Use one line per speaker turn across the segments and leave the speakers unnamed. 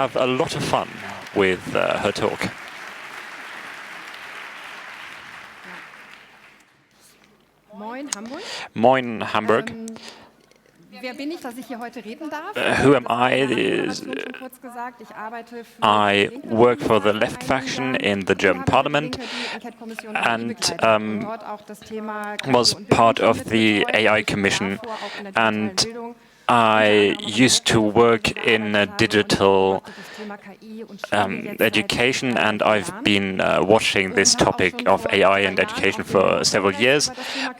have a lot of fun with her talk.
Moin Hamburg.
Moin Hamburg.
Wer bin ich, dass ich hier heute reden darf?
Who am I? I work for the left faction in the German parliament and was part of the AI Commission, and I used to work in digital education, and I've been watching this topic of AI and education for several years.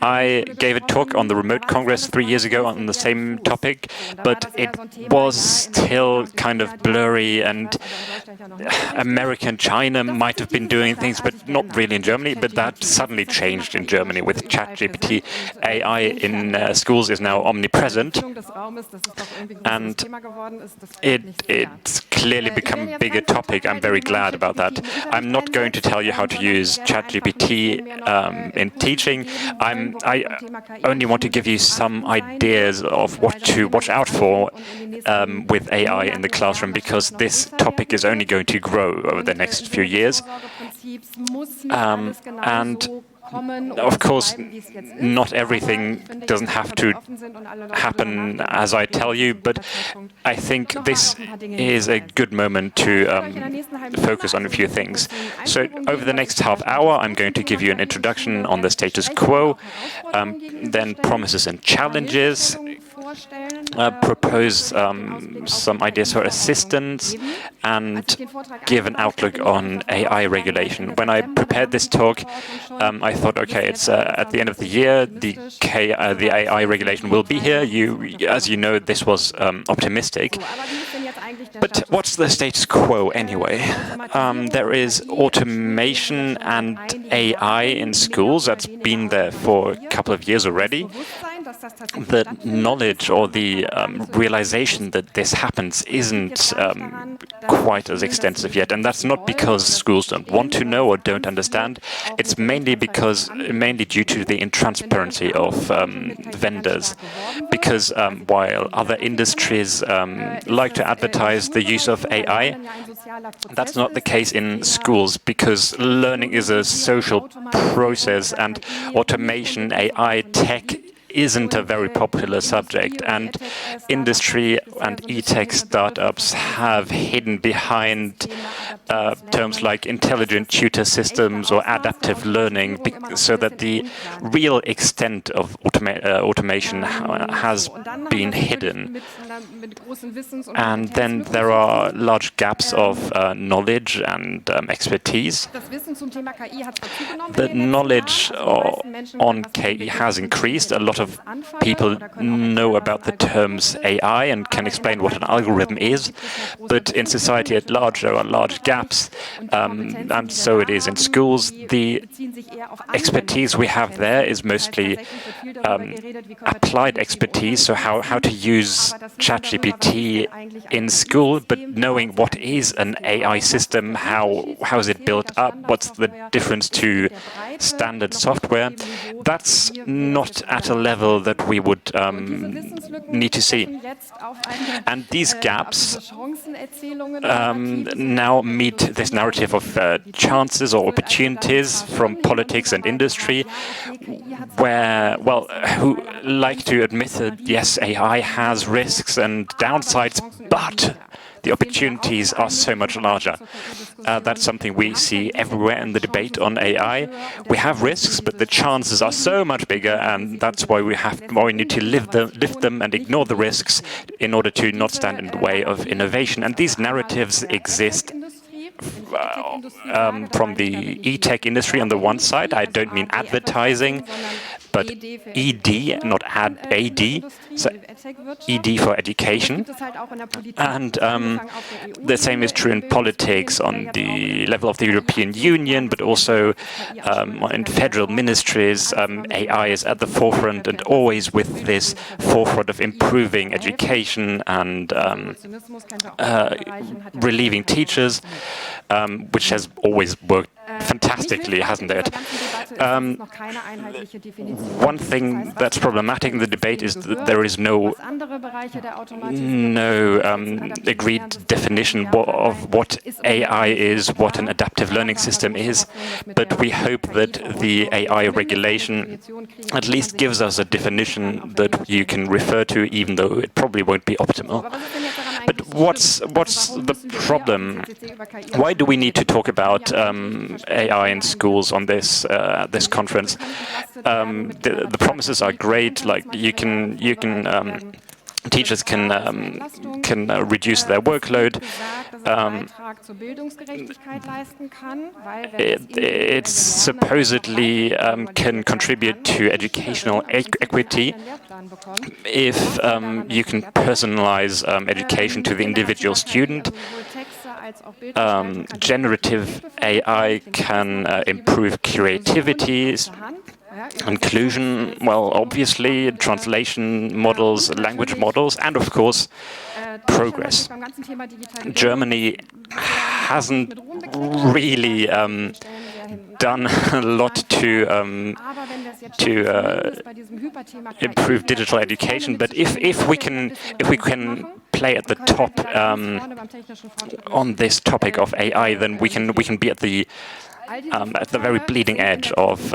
I gave a talk on the Remote Congress 3 years ago on the same topic, but it was still kind of blurry, and America and China might have been doing things, but not really in Germany. But that suddenly changed in Germany with ChatGPT. AI in schools is now omnipresent, and it's clearly become a bigger topic. I'm very glad about that. I'm not going to tell you how to use ChatGPT in teaching. I only want to give you some ideas of what to watch out for with AI in the classroom, because this topic is only going to grow over the next few years. And of course, not everything doesn't have to happen as I tell you, but I think this is a good moment to focus on a few things. So over the next half hour, I'm going to give you an introduction on the status quo, then promises and challenges, propose some ideas for assistance, and give an outlook on AI regulation. When I prepared this talk, I thought, okay, it's at the end of the year, the AI regulation will be here. As you know, this was optimistic. But what's the status quo anyway? There is automation and AI in schools. That's been there for a couple of years already. The knowledge or the realization that this happens isn't quite as extensive yet, and that's not because schools don't want to know or don't understand. It's mainly due to the intransparency of vendors. Because while other industries like to advertise the use of AI, that's not the case in schools, because learning is a social process, and automation, AI, tech isn't a very popular subject, and industry and EdTech startups have hidden behind terms like intelligent tutor systems or adaptive learning, so that the real extent of automation has been hidden. And then there are large gaps of knowledge and expertise. The knowledge on KI has increased. A lot of people know about the terms AI and can explain what an algorithm is, but in society at large there are large gaps, and so it is in schools. The expertise we have there is mostly applied expertise, so how to use ChatGPT in school, but knowing what is an AI system, how is it built up, what's the difference to standard software, that's not at a level that we would need to see. And these gaps now meet this narrative of chances or opportunities from politics and industry, where, well, who like to admit that, yes, AI has risks and downsides, but the opportunities are so much larger. That's something we see everywhere in the debate on AI. We have risks, but the chances are so much bigger, and that's why we need to lift them and ignore the risks in order to not stand in the way of innovation. And these narratives exist from the EdTech industry on the one side. I don't mean advertising, but ED, not AD, so ED for education. And the same is true in politics on the level of the European Union, but also in federal ministries. AI is at the forefront, and always with this forefront of improving education and relieving teachers, which has always worked fantastically, hasn't it? One thing that's problematic in the debate is that there is no agreed definition of what AI is, what an adaptive learning system is, but we hope that the AI regulation at least gives us a definition that you can refer to, even though it probably won't be optimal. But what's the problem? Why do we need to talk about AI in schools on this this conference? The promises are great. Like teachers can reduce their workload. It supposedly can contribute to educational equity if you can personalize education to the individual student. Generative AI can improve creativity, inclusion, well, obviously, translation models, language models, and of course, progress. Germany hasn't really done a lot to improve digital education, but if we can play at the top on this topic of AI, then we can be at the very bleeding edge of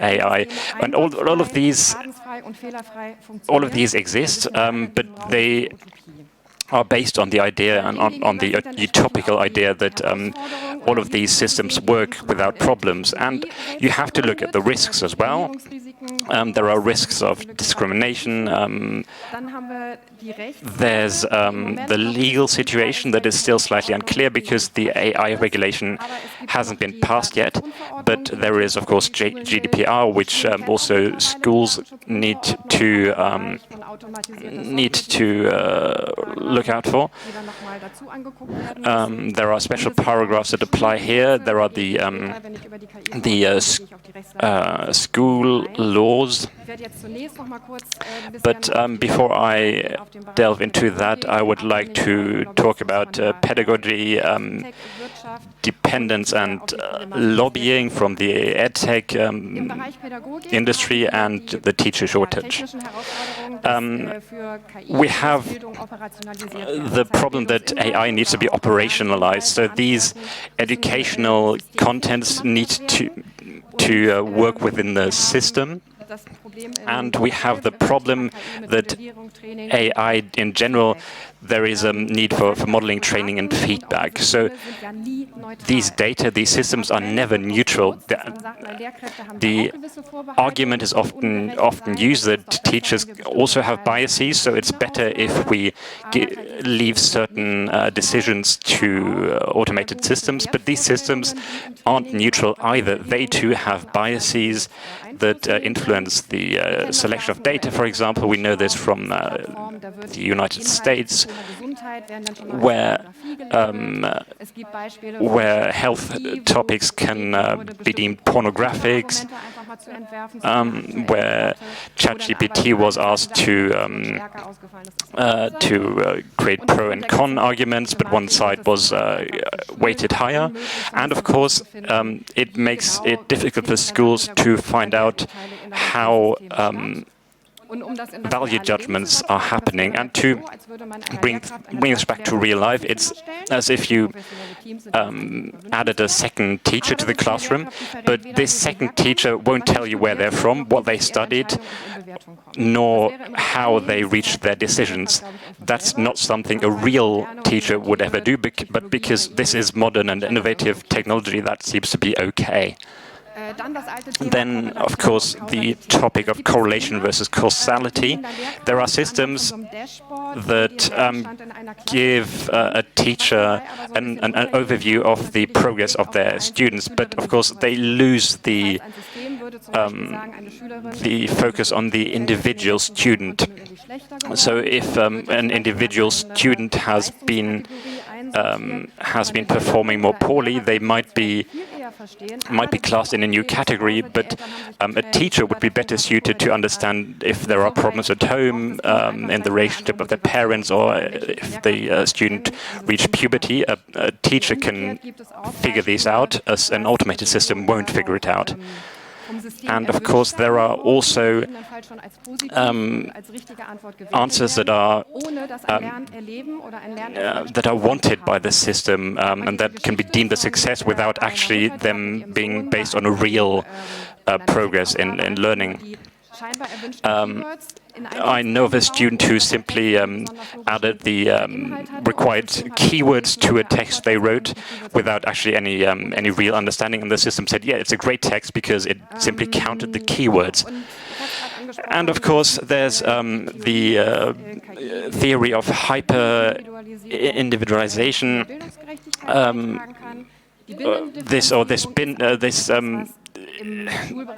AI, and all of these exist, but they are based on the idea and on the utopical idea that all of these systems work without problems. And you have to look at the risks as well. There are risks of discrimination. There's the legal situation that is still slightly unclear because the AI regulation hasn't been passed yet. But there is, of course, GDPR, which also schools need to look out for. There are special paragraphs that apply here. There are the school laws. But before I delve into that, I would like to talk about pedagogy, dependence and lobbying from the EdTech industry and the teacher shortage. We have the problem that AI needs to be operationalized. So these educational contents need to work within the system. And we have the problem that AI in general, there is a need for modeling, training, and feedback. So these data, these systems are never neutral. The argument is often used that teachers also have biases, so it's better if we leave certain decisions to automated systems. But these systems aren't neutral either. They too have biases that influence the selection of data. For example, we know this from the United States, where health topics can be deemed pornographic, where ChatGPT was asked to create pro and con arguments, but one side was weighted higher. And of course, it makes it difficult for schools to find out how value judgments are happening. And to bring this back to real life, it's as if you added a second teacher to the classroom, but this second teacher won't tell you where they're from, what they studied, nor how they reached their decisions. That's not something a real teacher would ever do, but because this is modern and innovative technology, that seems to be okay. Then, of course, the topic of correlation versus causality. There are systems that give a teacher an overview of the progress of their students, but of course they lose the focus on the individual student. So if an individual student has been performing more poorly, they might be might be classed in a new category, but a teacher would be better suited to understand if there are problems at home in the relationship of their parents, or if the student reached puberty. A teacher can figure these out, as an automated system won't figure it out. And of course, there are also answers that are wanted by the system and that can be deemed a success without actually them being based on a real progress in learning. I know of a student who simply added the required keywords to a text they wrote without actually any real understanding, and the system said, yeah, it's a great text because it simply counted the keywords. And of course, there's the theory of hyper-individualization. This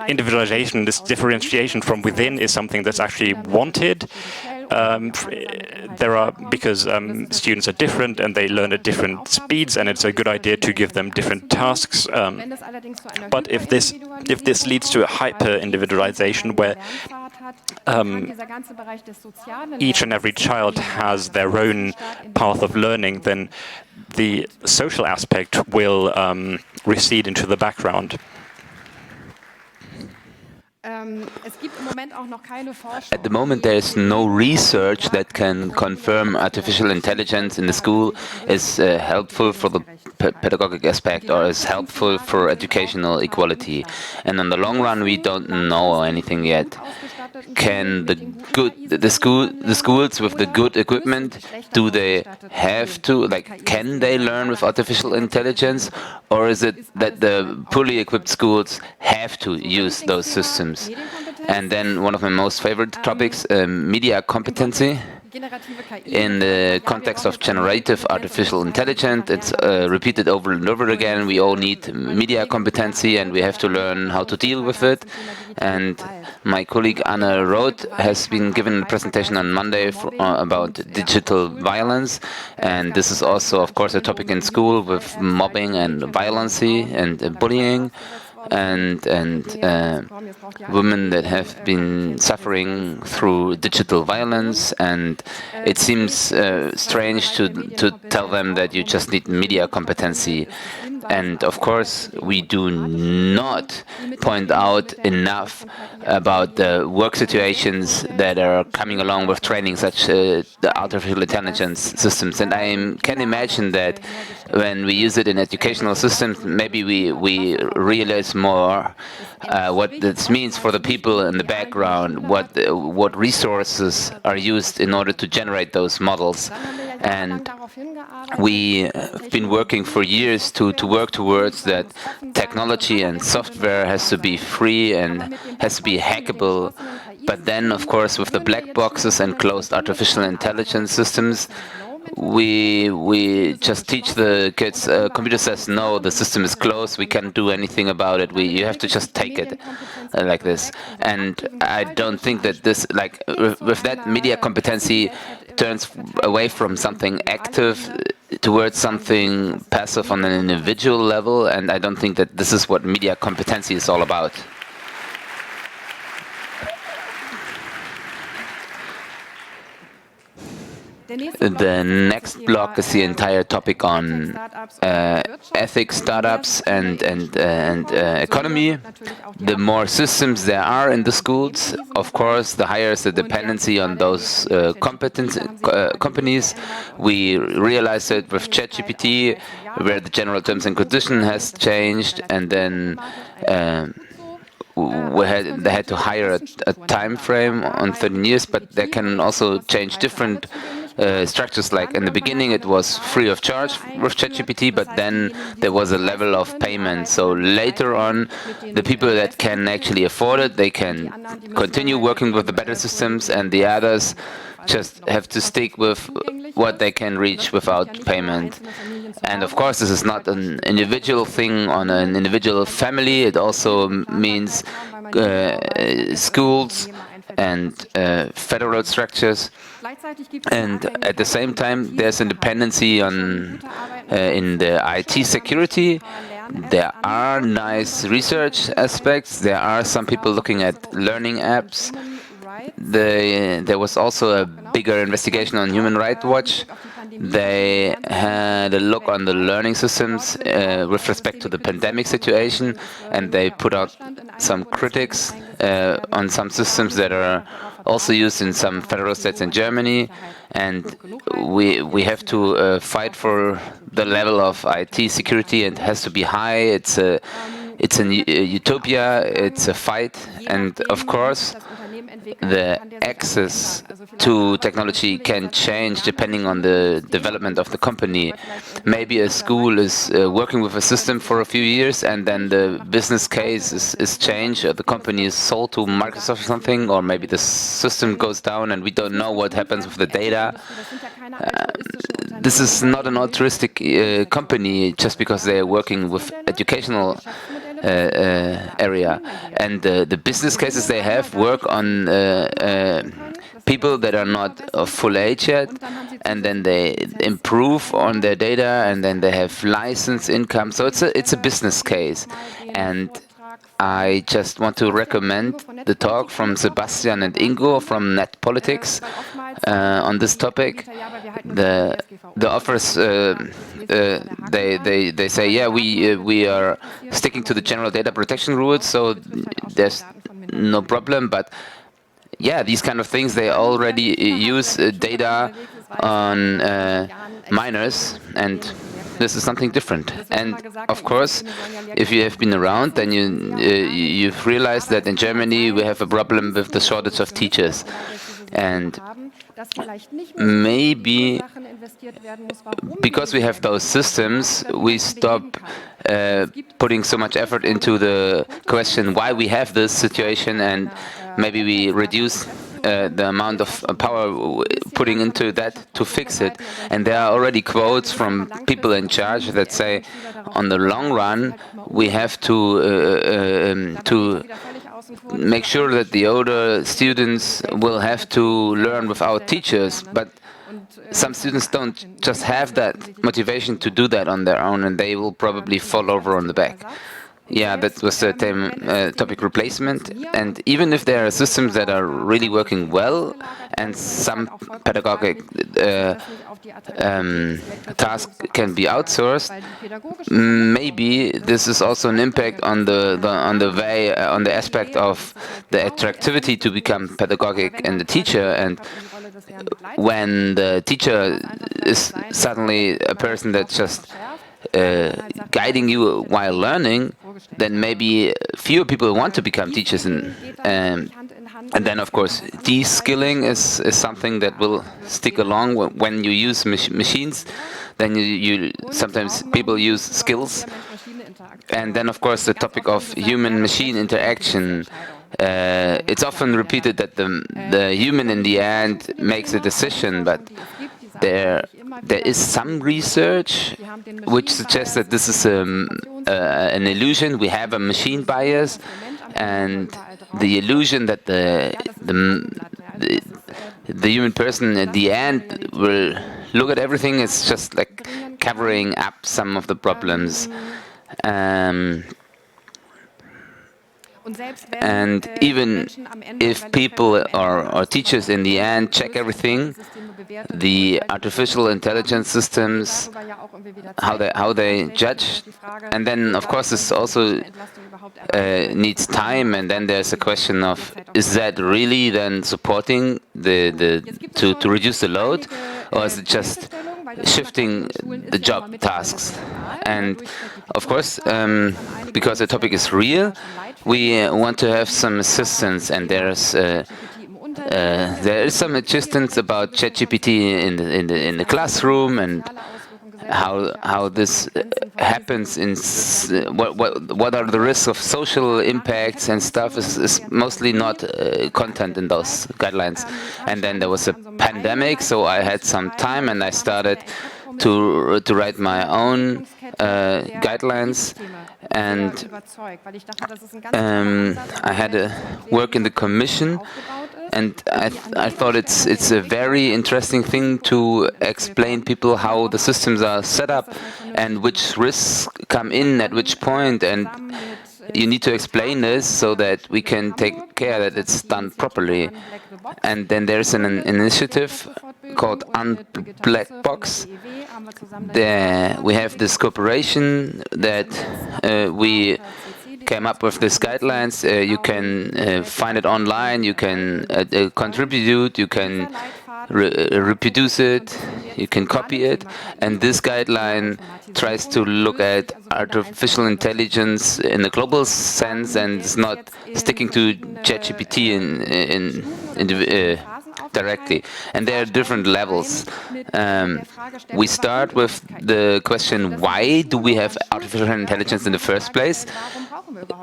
individualization, this differentiation from within is something that's actually wanted. Because students are different and they learn at different speeds, and it's a good idea to give them different tasks. But if this leads to a hyper-individualization where each and every child has their own path of learning, then the social aspect will recede into the background.
At the moment, there is no research that can confirm artificial intelligence in the school is helpful for the pedagogic aspect or is helpful for educational equality. And in the long run, we don't know anything yet. Can the schools with the good equipment, do they have to, can they learn with artificial intelligence, or is it that the poorly equipped schools have to use those systems? And then one of my most favorite topics, media competency. In the context of generative artificial intelligence, it's repeated over and over again. We all need media competency, and we have to learn how to deal with it. And my colleague Anna Roth has been given a presentation on Monday about digital violence. And this is also, of course, a topic in school with mobbing and violence and bullying. And women that have been suffering through digital violence, and it seems strange to tell them that you just need media competency. And of course, we do not point out enough about the work situations that are coming along with training such the artificial intelligence systems. And I can imagine that when we use it in educational systems, maybe we realize more what this means for the people in the background, what resources are used in order to generate those models. And we have been working for years to work towards that technology and software has to be free and has to be hackable. But then, of course, with the black boxes and closed artificial intelligence systems, we just teach the kids, computer says no, the system is closed, we can't do anything about it, you have to just take it like this. And I don't think that this, with that, media competency turns away from something active towards something passive on an individual level, and I don't think that this is what media competency is all about. The next block is the entire topic on ethics, startups, and economy. The more systems there are in the schools, of course, the higher is the dependency on those companies. We realized it with ChatGPT, where the general terms and condition has changed, and then they had to hire a time frame on 13 years, but they can also change different structures. Like in the beginning, it was free of charge with ChatGPT, but then there was a level of payment. So later on, the people that can actually afford it, they can continue working with the better systems, and the others just have to stick with what they can reach without payment. And of course, this is not an individual thing on an individual family. It also means schools and federal structures. And at the same time, there's a dependency on in the IT security. There are nice research aspects. There are some people looking at learning apps. There was also a bigger investigation on Human Rights Watch. They had a look on the learning systems with respect to the pandemic situation, and they put out some critics on some systems that are also used in some federal states in Germany. And we have to fight for the level of IT security, and it has to be high. It's a utopia. It's a fight, and of course, the access to technology can change depending on the development of the company. Maybe a school is working with a system for a few years, and then the business case is changed, or the company is sold to Microsoft or something, or maybe the system goes down and we don't know what happens with the data. This is not an altruistic company just because they are working with educational area, and the business cases they have work on people that are not of full age yet, and then they improve on their data, and then they have license income. So it's a business case, and I just want to recommend the talk from Sebastian and Ingo from Net Politics on this topic. The authors they say, yeah, we are sticking to the general data protection rules, so there's no problem. But yeah, these kind of things, they already use data on minors, and this is something different. And of course, if you have been around, then you've realized that in Germany we have a problem with the shortage of teachers. And maybe because we have those systems, we stop putting so much effort into the question why we have this situation, and maybe we reduce the amount of power putting into that to fix it. And there are already quotes from people in charge that say, on the long run, we have to make sure that the older students will have to learn without teachers. But some students don't just have that motivation to do that on their own, and they will probably fall over on the back. Yeah, that was the topic replacement. And even if there are systems that are really working well, and some pedagogic tasks can be outsourced, maybe this is also an impact on the aspect of the attractivity to become pedagogic and the teacher. And when the teacher is suddenly a person that's just guiding you while learning, then maybe fewer people want to become teachers. And then, of course, de-skilling is something that will stick along when you use machines. Then you sometimes people use skills. And then, of course, the topic of human-machine interaction. It's often repeated that the human in the end makes a decision, but there is some research which suggests that this is an illusion. We have a machine bias, and the illusion that the human person at the end will look at everything is just like covering up some of the problems. And even if people or teachers in the end check everything, the artificial intelligence systems, how they judge, and then of course this also needs time, and then there's a question of, is that really then supporting to reduce the load, or is it just shifting the job tasks? And of course, because the topic is real, we want to have some assistance, and there is some assistance about ChatGPT in the classroom, and how this happens in what are the risks of social impacts and stuff is mostly not content in those guidelines. And then there was a pandemic, so I had some time, and I started to write my own guidelines. And I had to work in the commission And I thought it's a very interesting thing to explain people how the systems are set up and which risks come in at which point, and you need to explain this so that we can take care that it's done properly. And then there's an initiative called Unblack Box. There we have this cooperation that we came up with these guidelines. You can find it online, you can contribute, you can reproduce it, you can copy it, and this guideline tries to look at artificial intelligence in a global sense and is not sticking to ChatGPT directly. And there are different levels. We start with the question, why do we have artificial intelligence in the first place?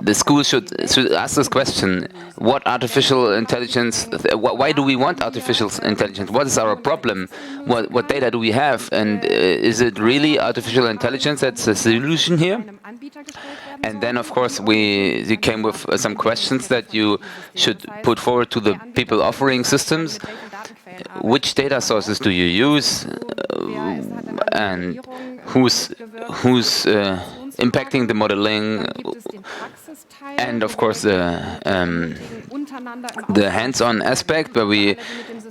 The school should ask this question: what artificial intelligence? Why do we want artificial intelligence? What is our problem? What data do we have? And is it really artificial intelligence that's the solution here? And then, of course, we came with some questions that you should put forward to the people offering systems. Which data sources do you use, and who's impacting the modeling, and of course the hands-on aspect, where we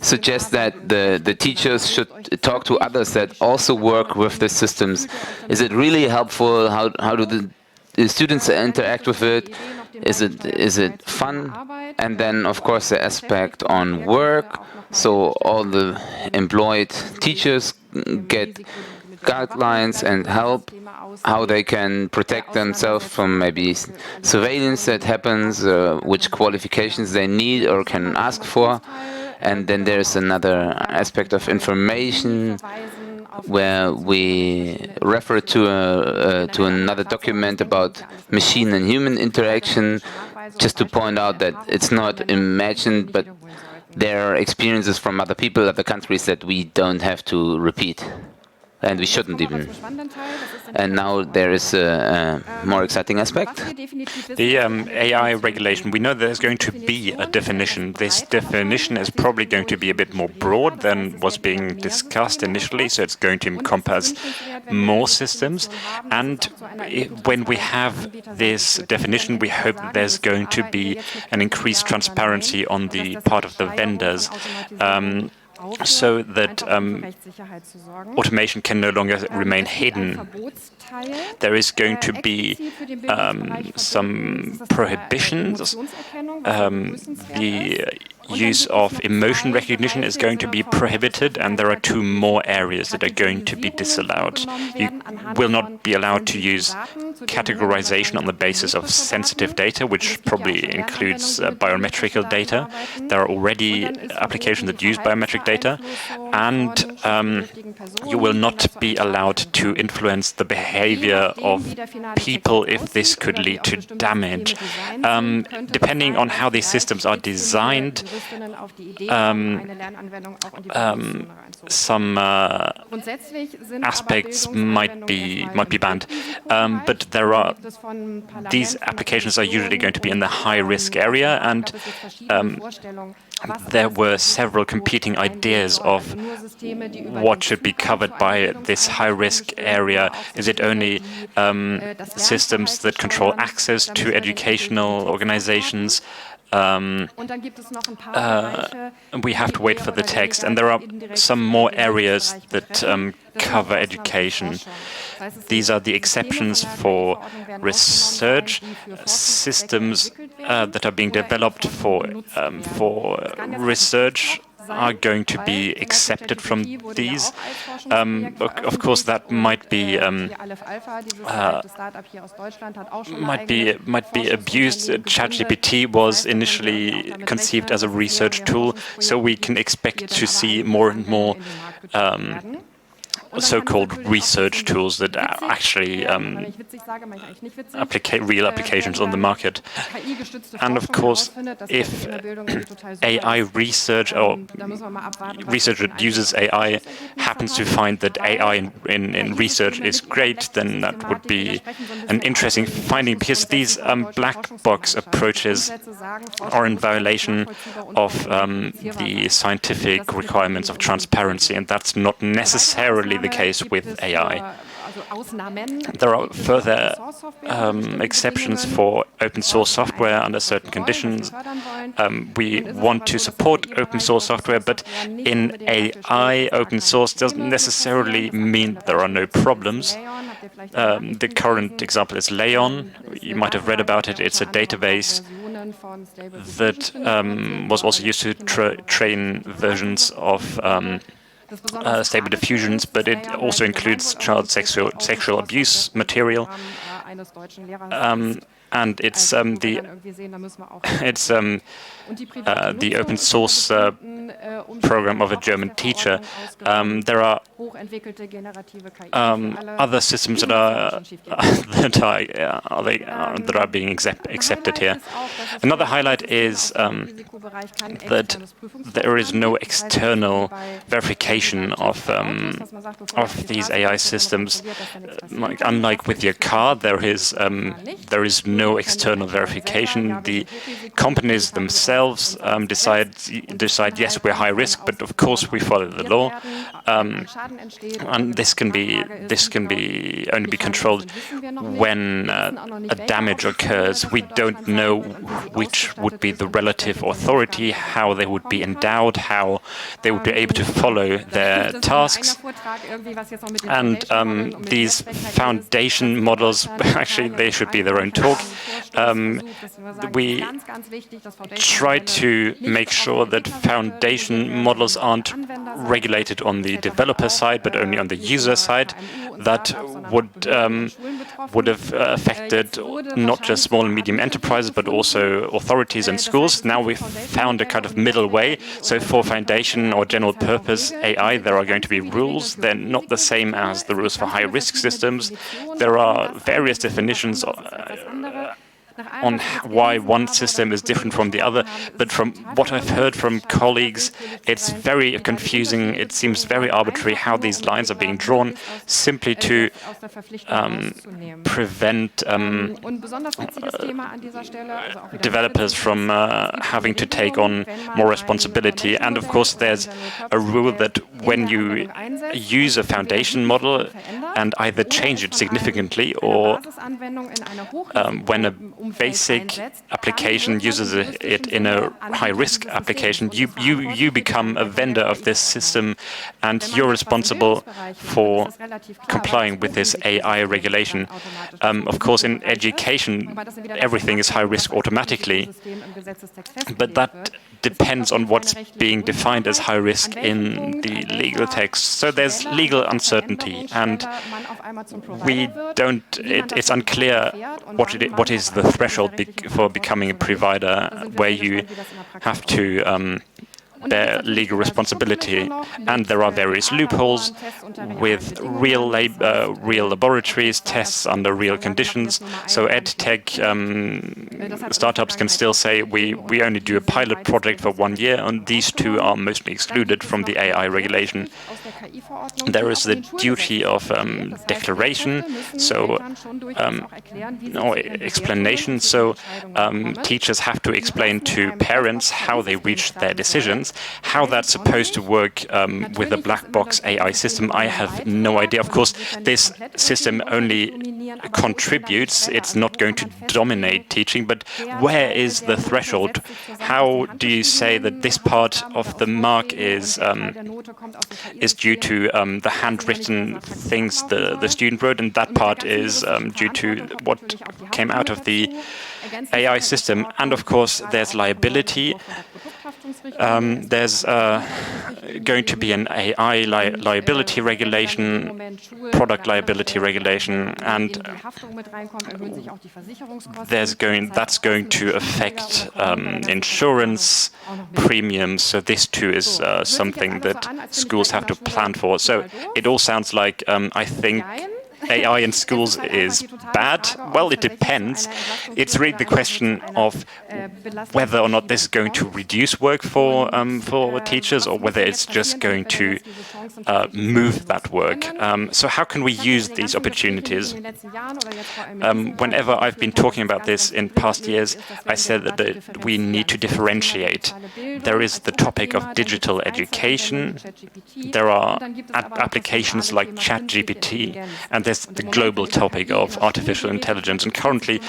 suggest that the teachers should talk to others that also work with the systems. Is it really helpful? How do the students interact with it? Is it fun? And then, of course, the aspect on work. So all the employed teachers get guidelines and help how they can protect themselves from maybe surveillance that happens, which qualifications they need or can ask for. And then there's another aspect of information where we refer to another document about machine and human interaction, just to point out that it's not imagined, but there are experiences from other people, other countries that we don't have to repeat. And we shouldn't even. And now there is a more exciting aspect.
The AI regulation, we know there's going to be a definition. This definition is probably going to be a bit more broad than was being discussed initially, so it's going to encompass more systems. And when we have this definition, we hope that there's going to be an increased transparency on the part of the vendors, so that automation can no longer remain hidden. There is going to be some prohibitions. The use of emotion recognition is going to be prohibited, and there are two more areas that are going to be disallowed. You will not be allowed to use categorization on the basis of sensitive data, which probably includes biometrical data. There are already applications that use biometric data, and you will not be allowed to influence the behavior of people if this could lead to damage. Depending on how these systems are designed, some aspects might be banned, but these applications are usually going to be in the high-risk area, and there were several competing ideas of what should be covered by this high-risk area. Is it only systems that control access to educational organizations? We have to wait for the text, and there are some more areas that cover education. These are the exceptions for research. Systems that are being developed for research are going to be accepted from these. Of course, that might be abused. ChatGPT was initially conceived as a research tool, so we can expect to see more and more so-called research tools that actually real applications on the market. And of course, if AI research or research that uses AI happens to find that AI in research is great, then that would be an interesting finding, because these black box approaches are in violation of the scientific requirements of transparency, and that's not necessarily the case with AI. There are further exceptions for open source software under certain conditions. We want to support open source software, but in AI, open source doesn't necessarily mean there are no problems. The current example is Leon. You might have read about it. It's a database that was also used to train versions of Stable Diffusions, but it also includes child sexual abuse material. And it's the open source program of a German teacher. There are other systems that are being accepted here. Another highlight is that there is no external verification of these AI systems. Unlike with your car, there is no external verification. The companies themselves decide yes, we're high risk, but of course we follow the law. And this can only be controlled when a damage occurs. We don't know which would be the relative authority, how they would be endowed, how they would be able to follow their tasks. And these foundation models, actually, they should be their own talk. We try to make sure that foundation models aren't regulated on the developer side, but only on the user side. That would have affected not just small and medium enterprises, but also authorities and schools. Now we've found a kind of middle way. So for foundation or general purpose AI, there are going to be rules. They're not the same as the rules for high-risk systems. There are various definitions on why one system is different from the other, but from what I've heard from colleagues, it's very confusing. It seems very arbitrary how these lines are being drawn, simply to prevent developers from having to take on more responsibility. And of course, there's a rule that when you use a foundation model and either change it significantly, or when a basic application uses it in a high-risk application, you become a vendor of this system, and you're responsible for complying with this AI regulation. Of course, in education, everything is high-risk automatically, but that depends on what's being defined as high-risk in the legal text. So there's legal uncertainty, and it's unclear what is the threshold for becoming a provider where you have to bear legal responsibility. And there are various loopholes with real laboratories, tests under real conditions. So EdTech startups can still say we only do a pilot project for 1 year, and these two are mostly excluded from the AI regulation. There is the duty of declaration, so or explanation. So teachers have to explain to parents how they reached their decisions. How that's supposed to work with a black box AI system, I have no idea. Of course, this system only contributes. It's not going to dominate teaching, but where is the threshold? How do you say that this part of the mark is due to the handwritten things the student wrote, and that part is due to what came out of the AI system? And of course, there's liability. There's going to be an AI liability regulation, product liability regulation, and that's going to affect insurance premiums. So this too is something that schools have to plan for. So it all sounds like I think AI in schools is bad. Well, it depends. It's really the question of whether or not this is going to reduce work for teachers, or whether it's just going to move that work. So how can we use these opportunities? Whenever I've been talking about this in past years, I said that we need to differentiate. There is the topic of digital education. There are applications like ChatGPT, and there's the global topic of artificial intelligence. And currently,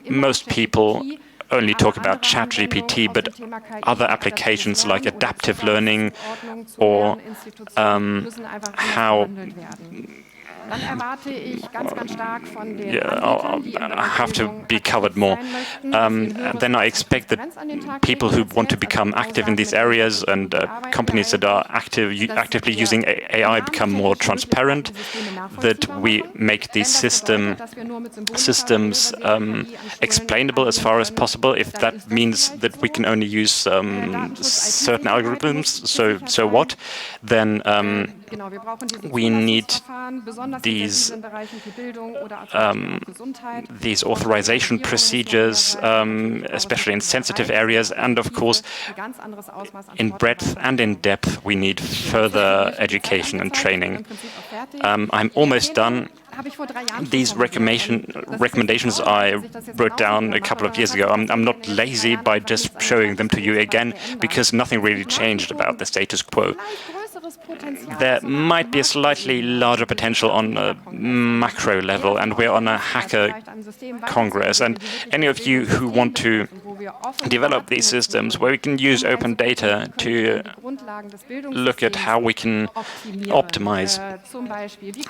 most people only talk about ChatGPT, but other applications like adaptive learning or how have to be covered more. Then I expect that people who want to become active in these areas and companies that are actively using AI become more transparent, that we make these systems explainable as far as possible. If that means that we can only use certain algorithms, so what? Then we need these authorization procedures, especially in sensitive areas, and of course, in breadth and in depth, we need further education and training. I'm almost done. These recommendations I wrote down a couple of years ago. I'm not lazy by just showing them to you again, because nothing really changed about the status quo. There might be a slightly larger potential on a macro level, and we're on a hacker congress. And any of you who want to develop these systems where we can use open data to look at how we can optimize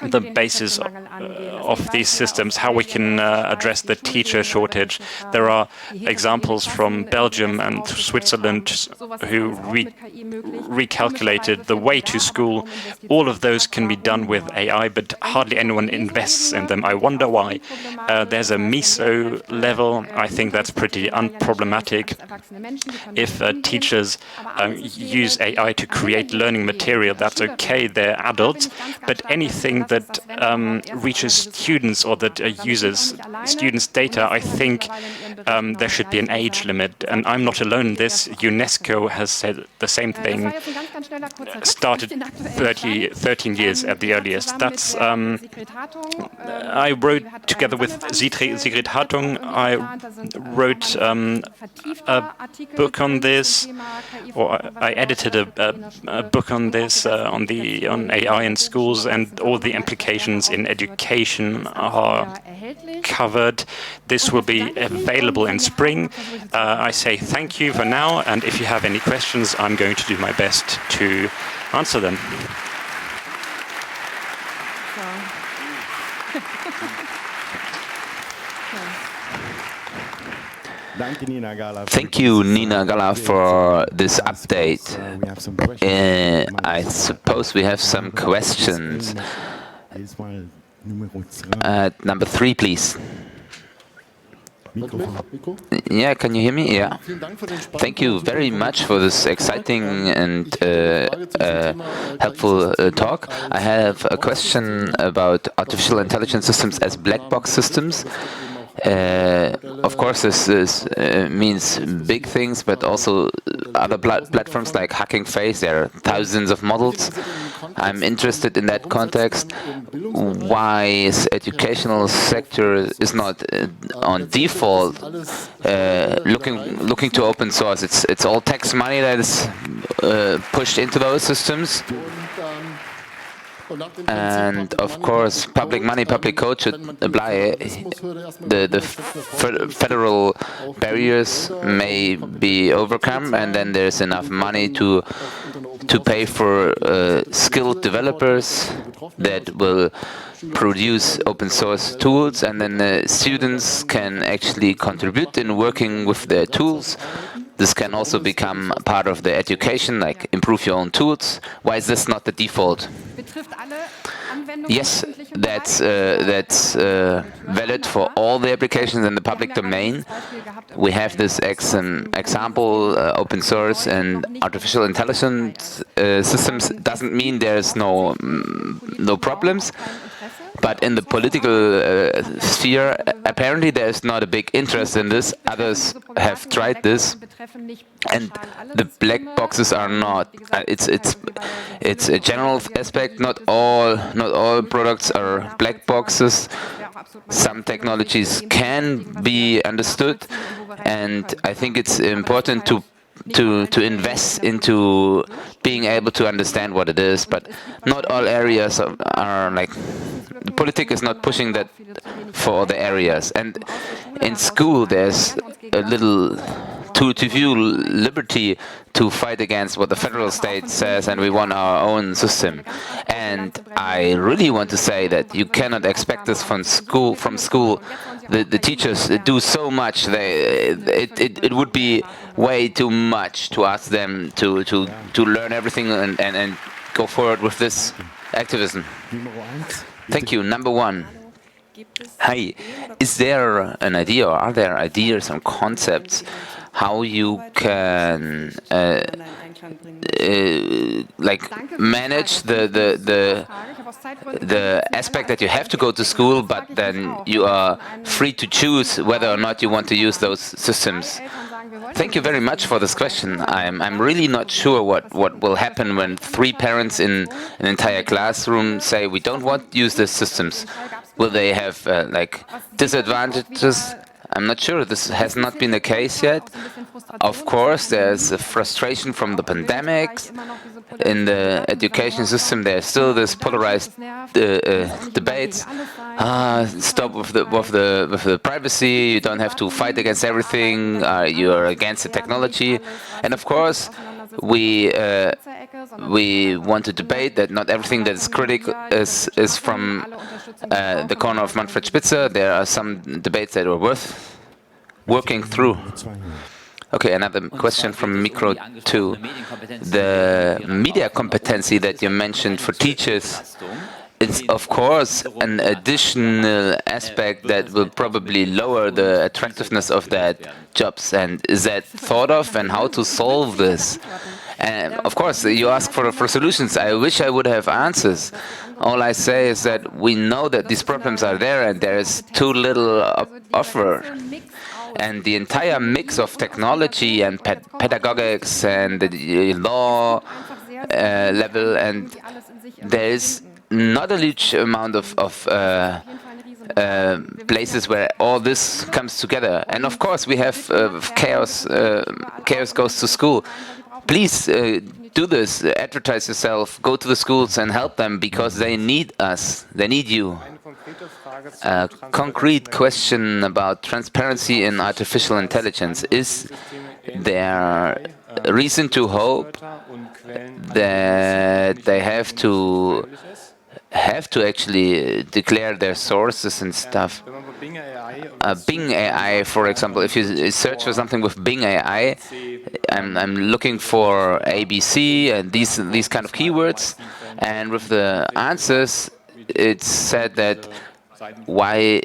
the basis of these systems, how we can address the teacher shortage. There are examples from Belgium and Switzerland who recalculated the way to school. All of those can be done with AI, but hardly anyone invests in them. I wonder why. There's a meso level. I think that's pretty unproblematic. If teachers use AI to create learning material, that's okay. They're adults. But anything that reaches students or that uses students' data, I think there should be an age limit. And I'm not alone in this. UNESCO has said the same thing. Started 13 years at the earliest. That's I wrote together with Sigrid Hartung. I wrote a book on this, or I edited a book on this on AI in schools, and all the implications in education are covered. This will be available in spring. I say thank you for now, and if you have any questions, I'm going to do my best to answer them.
Thank you, Nina Gala, for this update. I suppose we have some questions. Number 3, please. Yeah, can you hear me? Yeah. Thank you very much for this exciting and helpful talk. I have a question about artificial intelligence systems as black box systems. Of course, this means big things, but also other platforms like Hugging Face. There are thousands of models. I'm interested in that context. Why is educational sector is not on default looking to open source? It's all tax money that is pushed into those systems. And of course, public money, public code should apply. The federal barriers may be overcome, and then there's enough money to pay for skilled developers that will produce open source tools, and then the students can actually contribute in working with their tools. this can also become part of the education, like improve your own tools. Why is this not the default? Yes, that's valid for all the applications in the public domain. We have this example, open source and artificial intelligence systems. Doesn't mean there's no problems. But in the political sphere, apparently there is not a big interest in this. Others have tried this, and the black boxes are not. It's a general aspect. Not all products are black boxes. Some technologies can be understood, and I think it's important to invest into being able to understand what it is. But not all areas are like. The politics is not pushing that for all the areas, and in school there's a little too few liberty to fight against what the federal state says, and we want our own system. And I really want to say that you cannot expect this from school. The teachers do so much. It would be way too much to ask them to learn everything and go forward with this activism. Thank you. Number one. Hi. Is there an idea, or are there ideas and concepts how you can like manage the aspect that you have to go to school, but then you are free to choose whether or not you want to use those systems? Thank you very much for this question. I'm really not sure what will happen when 3 parents in an entire classroom say we don't want to use these systems. Will they have like disadvantages? I'm not sure. This has not been the case yet. Of course, there's a frustration from the pandemics. In the education system, there's still this polarized debates. Stop with the privacy. You don't have to fight against everything. You're against the technology, and of course, we want to debate that not everything that is critical is from the corner of Manfred Spitzer. There are some debates that are worth working through. Okay, another question from Micro 2. The media competency that you mentioned for teachers, it's of course an additional aspect that will probably lower the attractiveness of that jobs. And is that thought of, and how to solve this? And of course, you ask for solutions. I wish I would have answers. All I say is that we know that these problems are there, and there is too little offer. And the entire mix of technology and pedagogics and the law level, and there is not a huge amount of places where all this comes together. And of course, we have chaos. Chaos goes to school. Please do this. Advertise yourself. Go to the schools and help them, because they need us. They need you. A concrete question about transparency in artificial intelligence. Is there reason to hope that they have to actually declare their sources and stuff? Bing AI, for example, if you search for something with Bing AI, I'm looking for ABC and these kind of keywords, and with the answers, it's said that why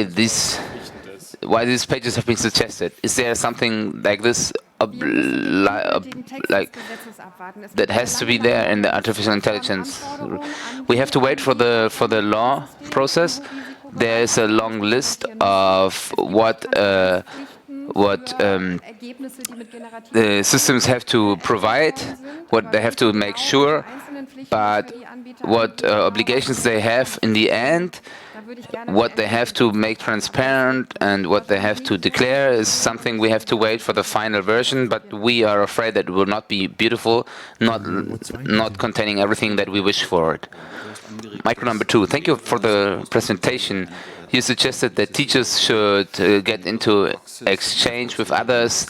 these pages have been suggested. Is there something like this like that has to be there in the artificial intelligence? We have to wait for the law process. There is a long list of what the systems have to provide, what they have to make sure, but what obligations they have in the end, what they have to make transparent and what they have to declare is something we have to wait for the final version, but we are afraid that it will not be beautiful, not containing everything that we wish for it. Micro number 2. Thank you for the presentation. You suggested that teachers should get into exchange with others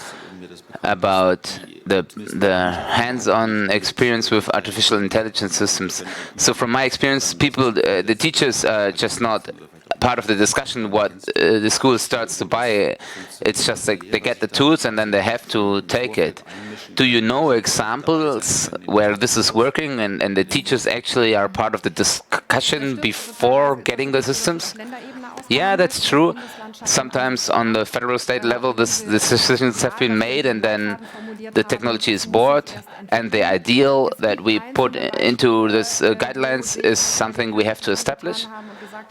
about the hands-on experience with artificial intelligence systems. So from my experience, the teachers are just not part of the discussion what the school starts to buy. It's just like they get the tools and then they have to take it. Do you know examples where this is working and the teachers actually are part of the discussion before getting the systems? Yeah, that's true. Sometimes on the federal state level, the decisions have been made and then the technology is bought, and the ideal that we put into this guidelines is something we have to establish.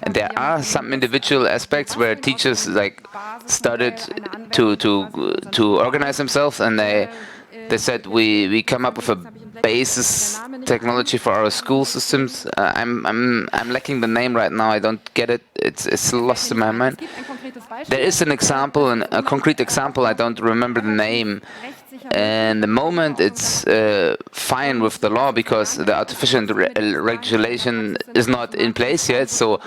And there are some individual aspects where teachers started to organize themselves, and they said we come up with a basis technology for our school systems. I'm lacking the name right now. I don't get it. It's lost in my mind. There is an example, a concrete example. I don't remember the name. And the moment it's fine with the law because the artificial regulation is not in place yet. So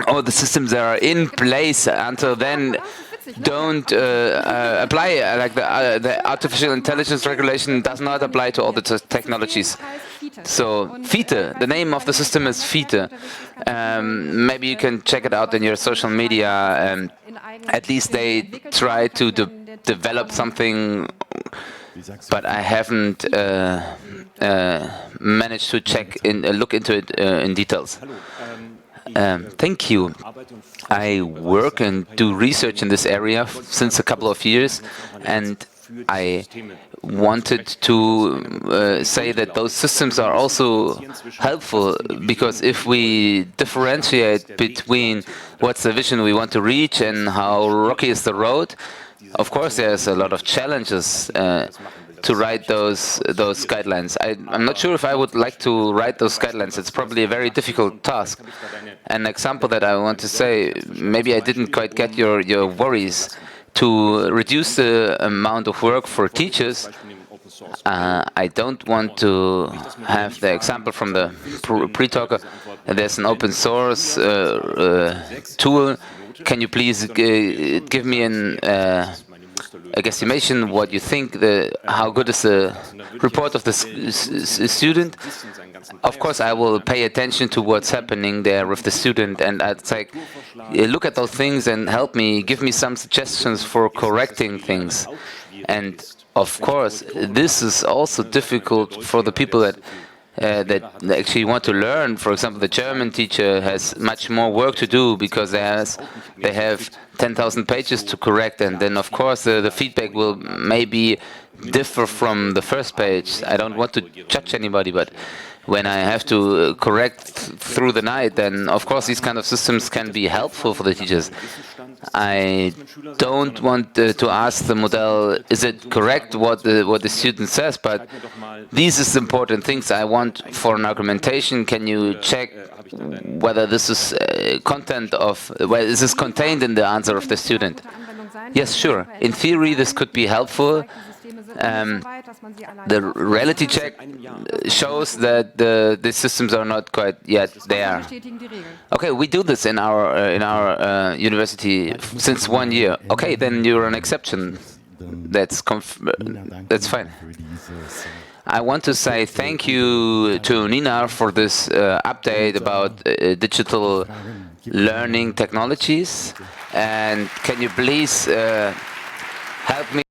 all the systems that are in place until then don't apply. Like the artificial intelligence regulation does not apply to all the technologies. So FITE, the name of the system is FITE. Maybe you can check it out in your social media. At least they try to develop something, but I haven't managed to look into it in details. Thank you. I work and do research in this area since a couple of years, and I wanted to say that those systems are also helpful, because if we differentiate between what's the vision we want to reach and how rocky is the road, of course there's a lot of challenges to write those guidelines. I'm not sure if I would like to write those guidelines. It's probably a very difficult task. An example that I want to say, maybe I didn't quite get your worries. To reduce the amount of work for teachers, I don't want to have the example from the pre-talker. There's an open source tool. Can you please give me a guesstimation what you think, how good is the report of the student? Of course, I will pay attention to what's happening there with the student, and I'd say, look at those things and help me, give me some suggestions for correcting things. And of course, this is also difficult for the people that actually want to learn. For example, the German teacher has much more work to do because they have 10,000 pages to correct, and then of course the feedback will maybe differ from the first page. I don't want to judge anybody, but when I have to correct through the night, then of course these kind of systems can be helpful for the teachers. I don't want to ask the model, is it correct what the student says, but these is important things I want for an argumentation. Can you check whether this is whether this is contained in the answer of the student? Yes, sure. In theory, this could be helpful. The reality check shows that the systems are not quite yet there. Okay, we do this in our university since 1 year. Okay, then you're an exception. That's fine. I want to say thank you to Nina for this update about digital learning technologies. And can you please help me